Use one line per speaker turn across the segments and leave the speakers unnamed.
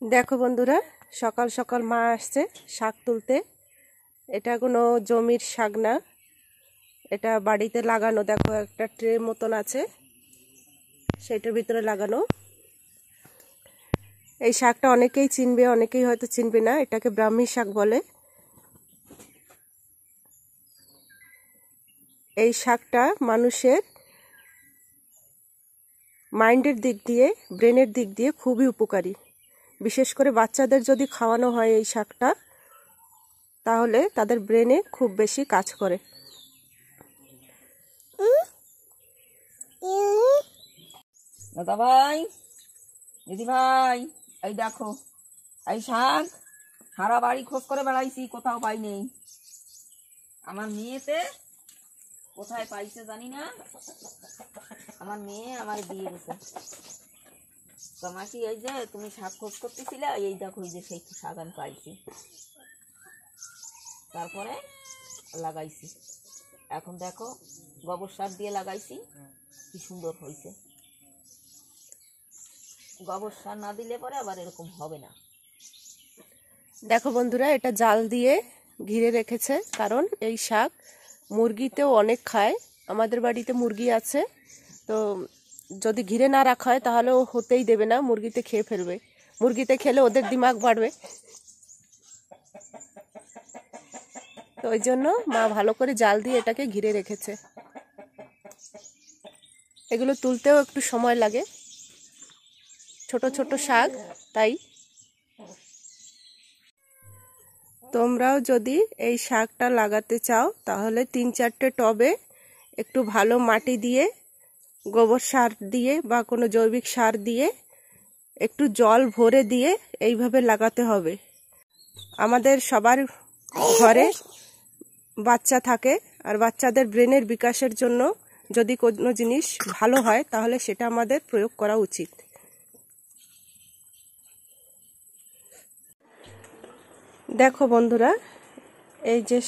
দেখো বন্ধুরা, সকাল সকাল মা আসছে শাক তুলতে। এটা কোনো জমির শাক না, এটা বাড়িতে লাগানো। দেখো একটা ট্রে মতন আছে, সেটার ভিতরে লাগানো। এই শাকটা অনেকেই চিনবে, অনেকেই হয়তো চিনবে না। এটাকে ব্রাহ্মী শাক বলে। এই শাকটা মানুষের মাইন্ডের দিক দিয়ে, ব্রেনের দিক দিয়ে খুবই উপকারী। বিশেষ করে বাচ্চাদের যদি খাওয়ানো হয় এই শাকটা, তাহলে তাদের ব্রেনে খুব বেশি কাজ করে।
দাদা ভাই, দিদি ভাই, এই দেখো এই শাক সারা বাড়ি খোঁজ করে বেড়াইছি, কোথাও পাই নেই। আমার মেয়েতে কোথায় পাইছে জানি না, আমার মেয়ে আমার দিয়ে গেছে। তোমাকে এই যে তুমি শাক খোঁজ করতেছিলে, এই দেখো এই যে সেই শাক আমি পাইছি, তারপরে লাগাইছি। এখন দেখো গোবর সার দিয়ে লাগাইছি, কি সুন্দর হয়েছে। গোবর সার না দিলে পরে আবার এরকম হবে না।
দেখো বন্ধুরা, এটা জাল দিয়ে ঘিরে রেখেছে, কারণ এই শাক মুরগিতেও অনেক খায়। আমাদের বাড়িতে মুরগি আছে, তো যদি ঘিরে না রাখা হয় তাহলে ও হতেই দেবে না, মুরগিতে খেয়ে ফেলবে। মুরগিতে খেলে ওদের দিমাগ বাড়বে, তো ওই জন্য মা ভালো করে জাল দিয়ে এটাকে ঘিরে রেখেছে। এগুলো তুলতেও একটু সময় লাগে, ছোট ছোট শাক, তাই তোমরাও যদি এই শাকটা লাগাতে চাও তাহলে 3-4টে টবে একটু ভালো মাটি দিয়ে, গোবর সার দিয়ে বা কোনো জৈবিক সার দিয়ে, একটু জল ভরে দিয়ে এইভাবে লাগাতে হবে। আমাদের সবার ঘরে বাচ্চা থাকে, আর বাচ্চাদের ব্রেনের বিকাশের জন্য যদি কোনো জিনিস ভালো হয় তাহলে সেটা আমাদের প্রয়োগ করা উচিত। দেখো বন্ধুরা, এই যে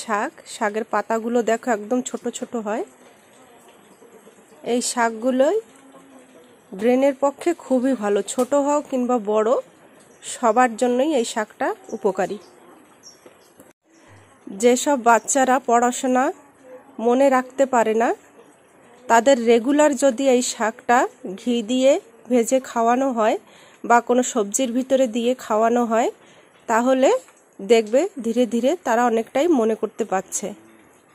শাকের পাতাগুলো দেখো একদম ছোট ছোট হয়। এই শাকগুলোই ব্রেনের পক্ষে খুবই ভালো, ছোট হোক কিংবা বড়, সবার জন্যই এই শাকটা উপকারী। যেসব বাচ্চারা পড়াশোনা মনে রাখতে পারে না, তাদের রেগুলার যদি এই শাকটা ঘি দিয়ে ভেজে খাওয়ানো হয় বা কোনো সবজির ভিতরে দিয়ে খাওয়ানো হয়, তাহলে দেখবে ধীরে ধীরে তারা অনেকটাই মনে করতে পারছে।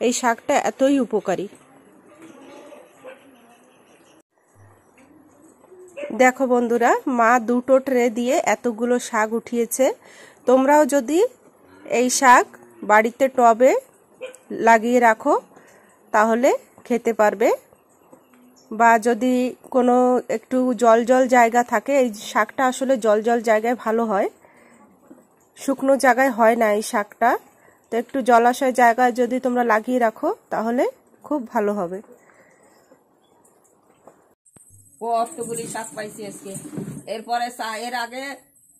এই শাকটা এতই উপকারী। দেখো বন্ধুরা, মা 2টো ট্রে দিয়ে এতগুলো শাক উঠিয়েছে। তোমরাও যদি এই শাক বাড়িতে টবে লাগিয়ে রাখো তাহলে খেতে পারবে। বা যদি কোনো একটু জল জল জায়গা থাকে, এই শাকটা আসলে জল জল জায়গায় ভালো হয়, শুকনো জায়গায় হয় না এই শাকটা। তো একটু জলাশয় জায়গায় যদি তোমরা লাগিয়ে রাখো তাহলে খুব ভালো হবে।
কতগুলি শাক পাইছি আজকে, এরপরে এর আগে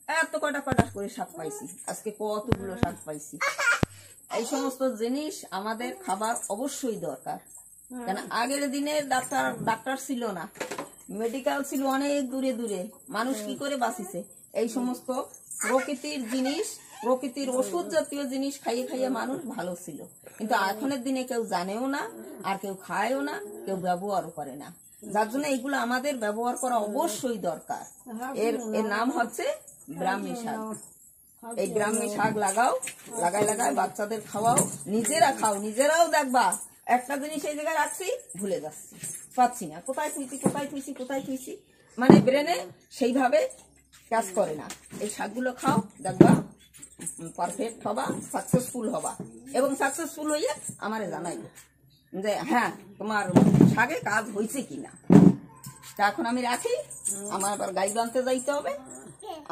এত কটা কটা করে শাক পাইছি, আজকে কতগুলো শাক পাইছি। এই সমস্ত জিনিস আমাদের খাবার অবশ্যই দরকার, কেন আগের দিনে ডাক্তার ছিল না, মেডিকেল ছিল অনেক দূরে দূরে, মানুষ কি করে বাঁচিছে? এই সমস্ত প্রকৃতির জিনিস, প্রকৃতির ওষুধ জাতীয় জিনিস খাইয়ে খাইয়ে মানুষ ভালো ছিল। কিন্তু এখনের দিনে কেউ জানেও না, আর কেউ খায়ও না, কেউ ব্যবহারও করে না। যার জন্য এইগুলো আমাদের ব্যবহার করা অবশ্যই দরকার। এর নাম হচ্ছে ব্রাহ্মী শাক। এই ব্রাহ্মী শাক লাগাও, লাগায় বাচ্চাদের খাওয়াও, নিজেরা খাও, নিজেরাও দেখবা একটা জিনিস এই জায়গায় রাখছি, ভুলে যাচ্ছি, পাচ্ছি না, কোথায় থুইছি, মানে ব্রেনে সেইভাবে কাজ করে না। এই শাকগুলো খাও, দেখবা পারফেক্ট হবা, সাকসেসফুল হবা, এবং সাকসেসফুল হইয়া আমারে জানাইবে যে হ্যাঁ তোমার শাকে কাজ হয়েছে কিনা। তা এখন আমি রাখি, আমার আবার গাই বানতে যাইতে হবে।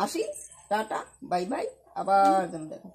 আসি, টাটা, বাই বাই, আবার যেন দেখা।